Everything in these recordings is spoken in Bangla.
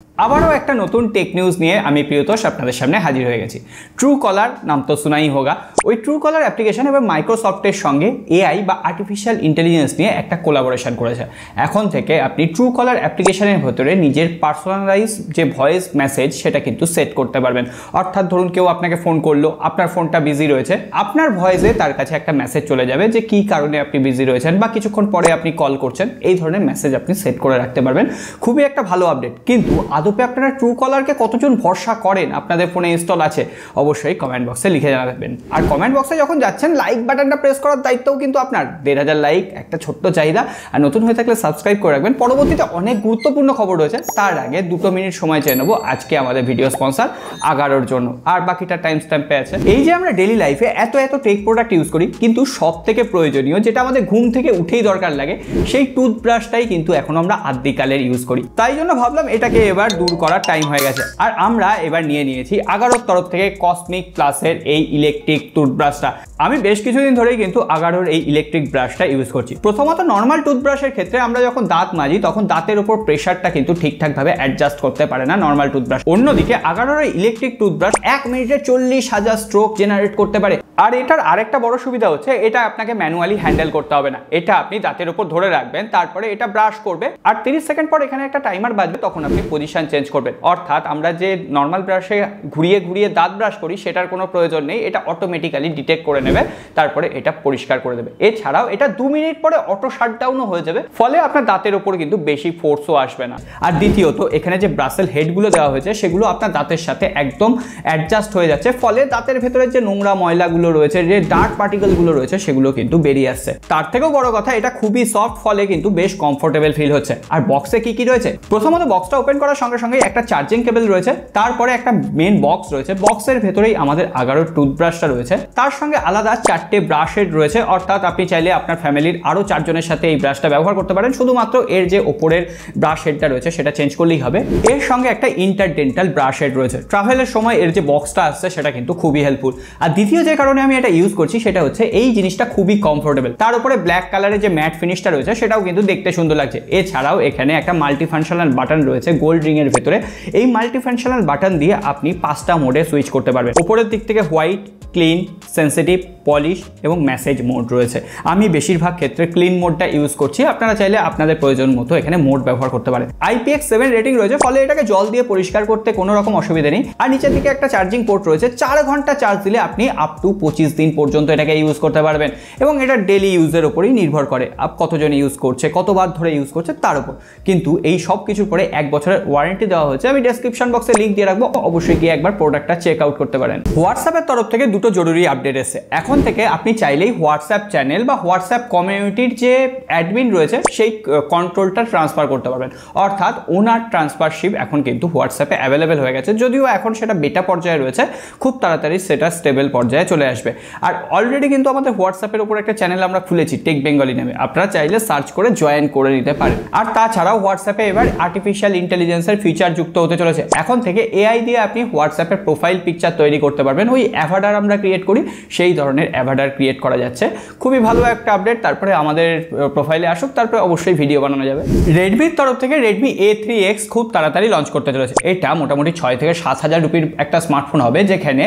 আবারও একটা নতুন টেক নিউজ নিয়ে আমি প্রিয়তোষ আপনাদের সামনে হাজির হয়ে গেছি। ট্রুকলার নাম তো শোনাই হোগা। ওই ট্রুকলার অ্যাপ্লিকেশন এবং মাইক্রোসফটের সঙ্গে এআই বা আর্টিফিশিয়াল ইন্টেলিজেন্স নিয়ে একটা কোলাবোরেশন করেছে। এখন থেকে আপনি ট্রুকলার অ্যাপ্লিকেশনের ভেতরে নিজের পার্সোনালাইজ যে ভয়েস মেসেজ সেটা কিন্তু সেট করতে পারবেন। অর্থাৎ ধরুন কেউ আপনাকে ফোন করলো, আপনার ফোনটা বিজি রয়েছে, আপনার ভয়েসে তার কাছে একটা মেসেজ চলে যাবে যে কী কারণে আপনি বিজি রয়েছেন বা কিছুক্ষণ পরে আপনি কল করছেন, এই ধরনের মেসেজ আপনি সেট করে রাখতে পারবেন। খুবই একটা ভালো আপডেট। কিন্তু আদপে আপনারা ট্রুকলারকে কতজন ভরসা করেন, আপনাদের ফোনে ইনস্টল আছে, অবশ্যই কমেন্ট বক্সে লিখে জানাবেন। আর কমেন্ট বক্সে যখন যাচ্ছেন লাইক বাটনটা প্রেস করার দায়িত্বও কিন্তু আপনার। 1500 লাইক একটা ছোট্ট চাহিদা। আর নতুন হয়ে থাকলে সাবস্ক্রাইব করে রাখবেন। পরবর্তীতে অনেক গুরুত্বপূর্ণ খবর রয়েছে, তার আগে 2 মিনিট সময় চেয়ে নেবো আজকে আমাদের ভিডিও স্পন্সর আগারোর জন্য। আর বাকিটা টাইম স্ট্যাম্পে আছে। এই যে আমরা ডেইলি লাইফে এত টেক প্রোডাক্ট ইউজ করি, কিন্তু সব থেকে প্রয়োজনীয় যেটা আমাদের ঘুম থেকে উঠেই দরকার লাগে, সেই টুথব্রাশটাই কিন্তু এখন আমরা আদ্যিকালের ইউজ করি। তাই জন্য ভাবলাম এটাকে এবার দূর করার টাইম হয়ে গেছে। আর আমরা এবার নিয়ে নিয়েছি আগারোর তরফ থেকে কসমিক প্লাসের এই ইলেকট্রিক টুথব্রাশটা। আমি বেশ কিছুদিন ধরেই কিন্তু আগারোর এই ইলেকট্রিক ব্রাশটা ইউজ করছি। প্রথমত নর্মাল টুথব্রাশের ক্ষেত্রে আমরা যখন দাঁত মাজি তখন দাঁতের উপর প্রেশারটা কিন্তু ঠিকঠাকভাবে অ্যাডজাস্ট করতে পারে না নর্মাল টুথব্রাশ। অন্যদিকে আগারোর ইলেকট্রিক টুথব্রাশ 1 মিনিটে 40,000 স্ট্রোক জেনারেট করতে পারে। আর এটার আরেকটা বড় সুবিধা হচ্ছে এটা আপনাকে ম্যানুয়ালি হ্যান্ডেল করতে হবে না। এটা আপনি দাঁতের উপর ধরে রাখবেন, তারপরে এটা ব্রাশ করবে, আর 30 সেকেন্ড পর এখানে একটা টাইমার বাজবে, তখন আপনি পজিশন চেঞ্জ করবেন। অর্থাৎ আমরা যে নর্মাল ব্রাশে ঘুরিয়ে ঘুরিয়ে দাঁত ব্রাশ করি সেটার কোনো প্রয়োজন নেই। এটা অটোমেটিক্যালি ডিটেক্ট করে নেবে, তারপরে এটা পরিষ্কার করে দেবে। এছাড়াও এটা 2 মিনিট পরে অটো শাটডাউনও হয়ে যাবে, ফলে আপনার দাঁতের উপর কিন্তু বেশি ফোর্সও আসবে না। আর দ্বিতীয়ত এখানে যে ব্রাসেল হেডগুলো দেওয়া হয়েছে সেগুলো আপনার দাঁতের সাথে একদম অ্যাডজাস্ট হয়ে যাচ্ছে, ফলে দাঁতের ভেতরে যে নোংরা ময়লাগুলো রয়েছে, যে ডার্ক পার্টিকেলগুলো রয়েছে, সেগুলো কিন্তু বেরিয়ে আসছে। তার থেকেও বড় কথা এটা খুবই সফট, ফলে কিন্তু বেশ কমফোর্টেবল ফিল হচ্ছে। আর বক্সে কি কি রয়েছে, প্রথমত বক্সটা ওপেন করার সঙ্গে সঙ্গে একটা চার্জিং কেবল রয়েছে, তারপরে একটা মেন বক্স রয়েছে, বক্সের ভেতরেই আমাদের আগারোর টুথব্রাশটা রয়েছে, তার সঙ্গে আলাদা 4টে ব্রাশ হেড রয়েছে। অর্থাৎ আপনি চাইলে আপনার ফ্যামিলির আরো 4 জনের সাথে এই ব্রাশটা ব্যবহার করতে পারেন, শুধুমাত্র এর যে ওপরের ব্রাশ হেডটা রয়েছে সেটা চেঞ্জ করলেই হবে। এর সঙ্গে একটা ইন্টারডেন্টাল ব্রাশ হেড রয়েছে। ট্রাভেলের সময় এর যে বক্সটা আসছে সেটা কিন্তু খুবই হেল্পফুল। আর দ্বিতীয় যে কারণে আমি এটা ইউজ করছি সেটা হচ্ছে এই জিনিসটা খুবই কমফোর্টেবল। তার উপরে ব্ল্যাক কালারের যে ম্যাট ফিনিশটা রয়েছে সেটাও কিন্তু দেখতে সুন্দর লাগছে। এছাড়াও এখানে একটা মাল্টিফাংশনাল বাটন রয়েছে গোল্ড রিং এর ভেতরে। এই মাল্টিফাংশনাল বাটন দিয়ে আপনি 5টা মোডে সুইচ করতে পারবেন। উপরের দিক থেকে হোয়াইট, ক্লিন, সেন্সিটিভ, পলিশ এবং মেসেজ মোড রয়েছে। আমি বেশিরভাগ ক্ষেত্রে ক্লিন মোডটা ইউজ করছি। আপনারা চাইলে আপনাদের প্রয়োজন মতো এখানে মোড ব্যবহার করতে পারেন। IPX7 রেটিং রয়েছে, ফলে এটাকে জল দিয়ে পরিষ্কার করতে কোনো রকম অসুবিধা নেই। আর নিচের দিকে একটা চার্জিং পোর্ট রয়েছে। 4 ঘন্টা চার্জ দিলে আপনি আপ টু 25 দিন পর্যন্ত এটাকে ইউজ করতে পারবেন। এবং এটা ডেলি ইউজের উপরেই নির্ভর করে, কতজন ইউজ করছে, কতবার ধরে ইউজ করছে তার উপর। কিন্তু এই সব কিছুর পরে 1 বছরের ওয়ারেন্টি দেওয়া হয়েছে। আমি ডেসক্রিপশন বক্সে লিঙ্ক দিয়ে রাখবো, অবশ্যই গিয়ে একবার প্রোডাক্টটা চেক আউট করতে পারেন। হোয়াটসঅ্যাপের তরফ থেকে 2টো জরুরি আপডেট এসেছে। এখন থেকে আপনি চাইলেই হোয়াটসঅ্যাপ চ্যানেল বা হোয়াটসঅ্যাপ কমিউনিটির যে অ্যাডমিন রয়েছে সেই কন্ট্রোলটা ট্রান্সফার করতে পারবেন। অর্থাৎ ওনার ট্রান্সফারশিপ এখন কিন্তু হোয়াটসঅ্যাপে অ্যাভেলেবেল হয়ে গেছে, যদিও এখন সেটা বেটা পর্যায়ে রয়েছে। খুব তাড়াতাড়ি সেটা স্টেবল পর্যায়ে চলে আসবে। আর অলরেডি কিন্তু আমাদের হোয়াটসঅ্যাপের উপর একটা চ্যানেল আমরা খুলেছি টেক বেঙ্গলি নামে, আপনারা চাইলে সার্চ করে জয়েন করে নিতে পারেন। আর তাছাড়াও হোয়াটসঅ্যাপে এবার আর্টিফিশিয়াল ইন্টেলিজেন্সের ফিচার যুক্ত হতে চলেছে। এখন থেকে এআই দিয়ে আপনি হোয়াটসঅ্যাপের প্রোফাইল পিকচার তৈরি করতে পারবেন। ওই অ্যাভাটার আমরা ক্রিয়েট করি সেই ধরনের অ্যাভাটার ক্রিয়েট করা যাচ্ছে। খুবই ভালো একটা আপডেট। তারপরে আমাদের প্রোফাইলে আসুক, তারপরে অবশ্যই ভিডিও বানানো যাবে। রেডমির তরফ থেকে রেডমি A3X খুব তাড়াতাড়ি লঞ্চ করতে চলেছে। এটা মোটামুটি 6 থেকে 7,000 রুপির একটা স্মার্টফোন হবে, যেখানে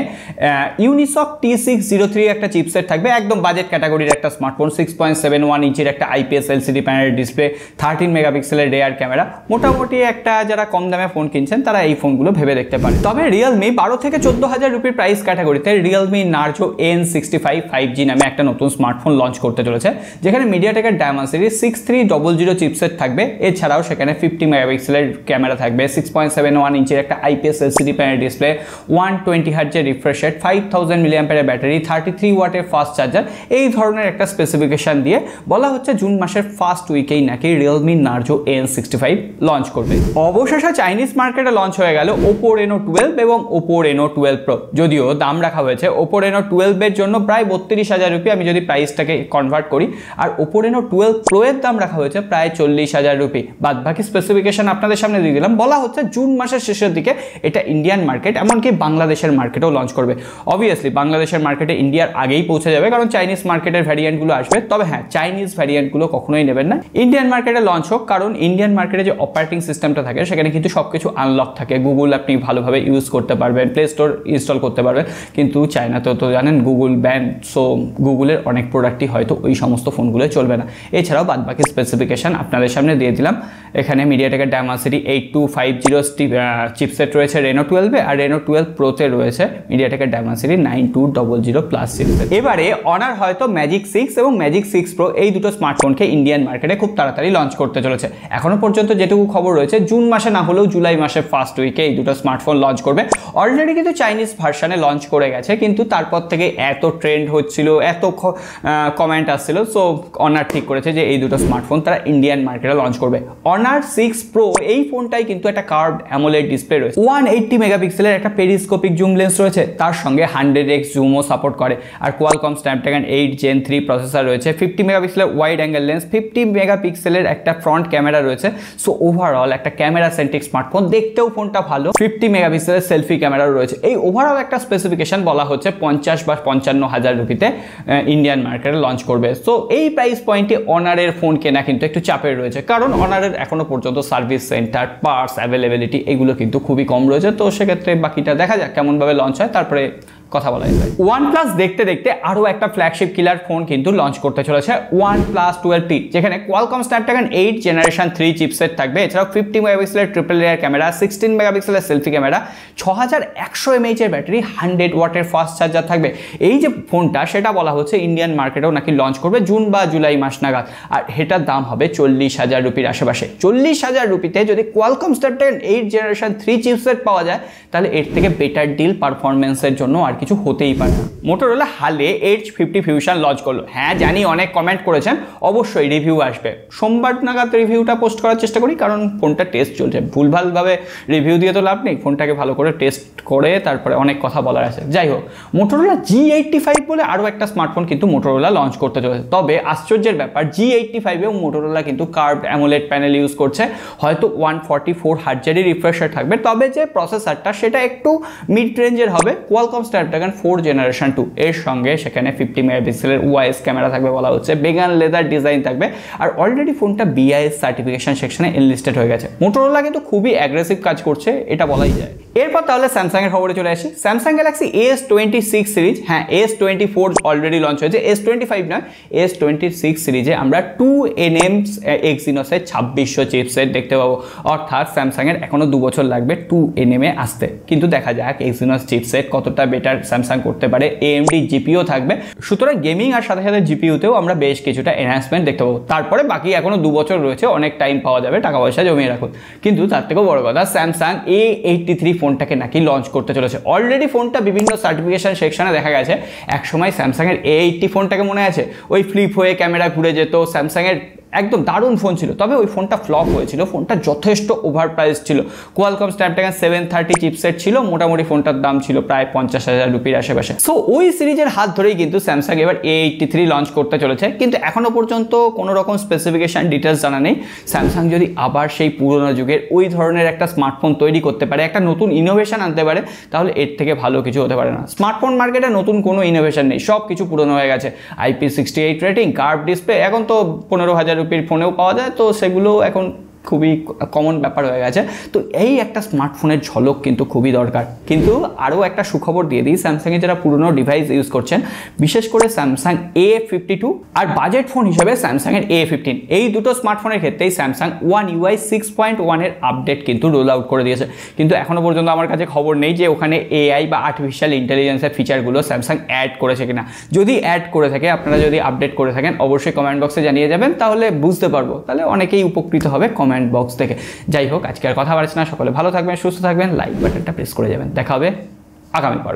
ইউনিসক T603 একটা চিপসেট থাকবে। একদম বাজেট ক্যাটাগরির একটা স্মার্টফোন। 6.71 ইঞ্চির একটা IPS LCD প্যানেলের ডিসপ্লে, 13 মেগাপিক্সেলের রেয়ার ক্যামেরা। মোটামুটি একটা যারা কম দামে ফোন কিনছেন তারা এই ফোনগুলো ভেবে দেখতে পারে। তবে রিয়েলমি 12 থেকে 14,000 রুপির প্রাইস ক্যাটাগরিতে রিয়েলমি নার্জো N65 5G নামে একটা নতুন স্মার্টফোন লঞ্চ করতে চলেছে, যেখানে মিডিয়াটেকের ডায়মন্ডসিটি 6300 চিপসেট থাকবে। এছাড়াও সেখানে 50 মেগাপিক্সেলের ক্যামেরা থাকবে, 6.71 ইঞ্চির একটা IPS LCD প্যানেল ডিসপ্লে, 120 হার্টজের রিফ্রেশ রেট, 5000 মিলিঅ্যাম্পিয়ারের ব্যাটারি, 33 ওয়াটের ফাস্ট চার্জার। এই ধরনের একটা স্পেসিফিকেশন দিয়ে বলা হচ্ছে জুন মাসের ফার্স্ট উইকেই নাকি রিয়েলমি নার্জো N65 লঞ্চ করবে। অবশেষে চাইনিজ মার্কেটে লঞ্চ হয়ে গেল Oppo Reno 12 এবং Oppo Reno 12 Pro। যদিও দাম রাখা হয়েছে Oppo Reno 12 এর জন্য প্রায় 32,000 রুপি, আমি যদি প্রাইসটাকে কনভার্ট করি। আর Oppo Reno 12 Pro এর দাম রাখা হয়েছে প্রায় 40,000 রুপি। বাদ বাকি স্পেসিফিকেশন আপনাদের সামনে দিয়ে দিলাম। বলা হচ্ছে জুন মাসের শেষের দিকে এটা ইন্ডিয়ান মার্কেট, এমনকি বাংলাদেশের মার্কেটেও লঞ্চ করবে। অবভিয়াসলি বাংলাদেশের মার্কেটে ইন্ডিয়ার আগেই পৌঁছে যাবে, কারণ চাইনিজ মার্কেটের ভ্যারিয়েন্টগুলো আসবে। তবে হ্যাঁ, চাইনিজ ভ্যারিয়েন্টগুলো কখনোই নেবেন না, ইন্ডিয়ান মার্কেটে লঞ্চ হোক, কারণ ইন্ডিয়ান মার্কেটে যে অপারেটিং সিস্টেমটা থাকে সেখানে কিন্তু সব কিছু আনলক থাকে। গুগল আপনি ভালোভাবে ইউজ করতে পারবেন, প্লে স্টোর ইনস্টল করতে পারবেন, কিন্তু চায়নাতেও তো জানেন গুগল ব্যান, সো গুগলের অনেক প্রোডাক্টই হয়তো ওই সমস্ত ফোনগুলো চলবে না। এছাড়াও বাদবাকি স্পেসিফিকেশান আপনাদের সামনে দিয়ে দিলাম। এখানে মিডিয়াটেকের ডায়মেনসিটি 8250 চিপসেট রয়েছে রেনো 12-এ, আর রেনো 12 প্রোতে রয়েছে মিডিয়াটেকের ডায়মেনসিটি 9200 প্লাস চিপসেট। এবারে অনার হয়তো ম্যাজিক 6 এবং ম্যাজিক 6 প্রো এই দুটো স্মার্টফোনকে ইন্ডিয়ান মার্কেটে খুব তাড়াতাড়ি লঞ্চ করতে চলেছে। এখনো পর্যন্ত যেটুকু খবর রয়েছে, জুন মাসে না হলেও জুলাই মাসে ফার্স্ট উইকে এই দুটো স্মার্টফোন লঞ্চ করবে। অলরেডি কিন্তু চাইনিজ ভার্সানে লঞ্চ করে গেছে, কিন্তু তারপর থেকে এত ট্রেন্ড হচ্ছিল, এত কমেন্ট আসছিল, সো অনার ঠিক করেছে যে এই দুটো স্মার্টফোন তারা ইন্ডিয়ান মার্কেটে লঞ্চ করবে। অনার 6 প্রো এই ফোনটাই কিন্তু একটা কার্ভড অ্যামোলেড ডিসপ্লে রয়েছে, 180 মেগাপিক্সেলের একটা পেরিস্কোপিক জুম লেন্স রয়েছে, তার সঙ্গে 100x জুমও সাপোর্ট করে, আর কোয়ালকম স্ন্যাপড্রাগন 8 Gen 3 প্রসেসর রয়েছে, 50 মেগাপিক্সেলের ওয়াইড অ্যাঙ্গেল লেন্স, 50 মেগাপিক্সেলের একটা ফ্রন্ট ক্যামেরা রয়েছে। সো ওভারঅল একটা ক্যামেরা সেন্ট্রিক স্মার্টফোন, দেখতেও ফোনটা ভালো, 50 মেগাপিক্সেলের সেলফি ক্যামেরাও রয়েছে। এই ওভারঅল একটা স্পেসিফিকেশন বলা হচ্ছে 50 বা 55 হাজার রুপিতে ইন্ডিয়ান মার্কেটে লঞ্চ করবে। সো এই প্রাইস পয়েন্টে অনারের ফোন কেনা কিন্তু একটু চাপের রয়েছে, কারণ অনারের এখনো পর্যন্ত সার্ভিস সেন্টার, পার্টস অ্যাভেলেবিলিটি এগুলো কিন্তু খুবই কম রয়েছে। তো সেক্ষেত্রে বাকিটা দেখা যাক কেমনভাবে লঞ্চ হয়, তারপরে কথা বলা যায়। OnePlus দেখতে দেখতে আরও একটা ফ্ল্যাগশিপ কিলার ফোন কিন্তু লঞ্চ করতে চলেছে, OnePlus 12T, যেখানে কোয়ালকম স্ন্যাপড্রাগন 8 জেনারেশন 3 চিপসেট থাকবে। এছাড়াও 50 মেগাপিক্সেলের ট্রিপল লেয়ার ক্যামেরা, 16 মেগাপিক্সেলের সেলফি ক্যামেরা, 6100 mAh এর ব্যাটারি, 100 ওয়াটের ফাস্ট চার্জার থাকবে। এই যে ফোনটা, সেটা বলা হচ্ছে ইন্ডিয়ান মার্কেটেও নাকি লঞ্চ করবে জুন বা জুলাই মাস নাগাদ, আর এটার দাম হবে 40,000 রুপির আশেপাশে। 40,000 রুপিতে যদি কোয়ালকম স্ন্যাপড্রাগন 8 জেনারেশন 3 চিপসেট পাওয়া যায়, তাহলে এর থেকে বেটার ডিল পারফরমেন্সের জন্য আর কিছু হতেই পারে না। মোটোরোলা হালে Edge 50 ফিউশন লঞ্চ করলো। হ্যাঁ জানি, অনেক কমেন্ট করেছেন, অবশ্যই রিভিউ আসবে। সোমবার নাগাদ রিভিউটা পোস্ট করার চেষ্টা করি, কারণ ফোনটা টেস্ট চলছে। ভুলভালভাবে রিভিউ দিয়ে তো লাভ নেই, ফোনটাকে ভালো করে টেস্ট করে তারপরে অনেক কথা বলার আছে। যাই হোক, মোটোরোলা G85 বলে আরও একটা স্মার্টফোন কিন্তু মোটোরোলা লঞ্চ করতে চলেছে। তবে আশ্চর্যের ব্যাপার, G85-এও মোটোরোলা কিন্তু কার্ভড অ্যামোলেড প্যানেল ইউজ করছে। হয়তো 144 হার্টজেরই রিফ্রেশার থাকবে, তবে যে প্রসেসরটা সেটা একটু মিড রেঞ্জের হবে, কোয়ালকম স্ন্যাপড্রাগন 4 জেনারেশন 2। এর সঙ্গে সেখানে 50 মেগাপিক্সেলের ওআইএস ক্যামেরা থাকবে বলা হচ্ছে, বেগান লেদার ডিজাইন থাকবে, আর অলরেডি ফোনটা BIS সার্টিফিকেশন সেকশনে এনলিস্টেড হয়ে গেছে। মোটোরোলা কিন্তু খুবই অ্যাগ্রেসিভ কাজ করছে, এটা বলাই যায়। এরপর তাহলে স্যামসাং এর খবরে চলে আসি। স্যামসাং গ্যালাক্সি S26 সিরিজ, হ্যাঁ S24 অলরেডি লঞ্চ হয়েছে, S25 নয়, S26 সিরিজে আমরা 2nm এক্সিনোসের 2600 চিপসেট দেখতে পাবো। অর্থাৎ স্যামসাং এর এখনো 2 বছর লাগবে 2nm এ আসতে, কিন্তু দেখা যাক এক্সিনোস চিপসেট কতটা বেটার স্যামসাং করতে পারে। AMD জিপিও থাকবে, সুতরাং গেমিং আর সাথে সাথে জিপিউতেও আমরা বেশ কিছুটা এনহ্যান্সমেন্ট দেখতে পাবো। তারপরে বাকি এখনো 2 বছর রয়েছে, অনেক টাইম পাওয়া যাবে, টাকা পয়সা জমিয়ে রাখুন। কিন্তু তার থেকেও বড় কথা, স্যামসাং A83 ফোনটাকে নাকি লঞ্চ করতে চলেছে। অলরেডি ফোনটা বিভিন্ন সার্টিফিকেশন সেকশনে দেখা গেছে। একসময় স্যামসাং এর A80 ফোনটাকে মনে আছে, ওই ফ্লিপ হয়ে ক্যামেরা ঘুরে যেত, স্যামসাং এর একদম দারুণ ফোন ছিল। তবে ওই ফোনটা ফ্লপ হয়েছিল, ফোনটা যথেষ্ট ওভার প্রাইস ছিল। কোয়ালকম স্ন্যাপড্রাগন 730 চিপসেট ছিল, মোটামুটি ফোনটার দাম ছিল প্রায় 50,000 রুপির আশেপাশে। সো ওই সিরিজের হাত ধরেই কিন্তু স্যামসাং এবার A83 লঞ্চ করতে চলেছে, কিন্তু এখনো পর্যন্ত কোনো রকম স্পেসিফিকেশন ডিটেলস জানা নেই। স্যামসাং যদি আবার সেই পুরোনো যুগের ওই ধরনের একটা স্মার্টফোন তৈরি করতে পারে, একটা নতুন ইনোভেশন আনতে পারে, তাহলে এর থেকে ভালো কিছু হতে পারে না। স্মার্টফোন মার্কেটে নতুন কোনো ইনোভেশন নেই, সব কিছু পুরোনো হয়ে গেছে। IP68 রেটিং, কার্ভ ডিসপ্লে, এখন তো 15,000 রুপির ফোনেও পাওয়া যায়, তো সেগুলো এখন খুবই কমন ব্যাপার হয়ে গেছে। তো এই একটা স্মার্টফোনের ঝলক কিন্তু খুবই দরকার। কিন্তু আরও একটা সুখবর দিয়ে দিই, স্যামসাংয়ে যারা পুরনো ডিভাইস ইউজ করছেন, বিশেষ করে স্যামসাং A52 আর বাজেট ফোন হিসেবে স্যামসাংয়ের A15, এই দুটো স্মার্টফোনের ক্ষেত্রেই স্যামসাং One UI 6.1 এর আপডেট কিন্তু রোল আউট করে দিয়েছে। কিন্তু এখনও পর্যন্ত আমার কাছে খবর নেই যে ওখানে AI বা আর্টিফিশিয়াল ইন্টেলিজেন্সের ফিচারগুলো স্যামসাং অ্যাড করেছে কিনা। যদি অ্যাড করে থাকে, আপনারা যদি আপডেট করে থাকেন, অবশ্যই কমেন্ট বক্সে জানিয়ে যাবেন, তাহলে বুঝতে পারবো, তাহলে অনেকেই উপকৃত হবে কমেন্ট বক্স থেকে। যাই হোক, আজকে আর কথা বাড়ছে না, সকলে ভালো থাকবেন, সুস্থ থাকবেন, লাইক বাটনটা প্রেস করে যাবেন। দেখা হবে আগামী পর্বে।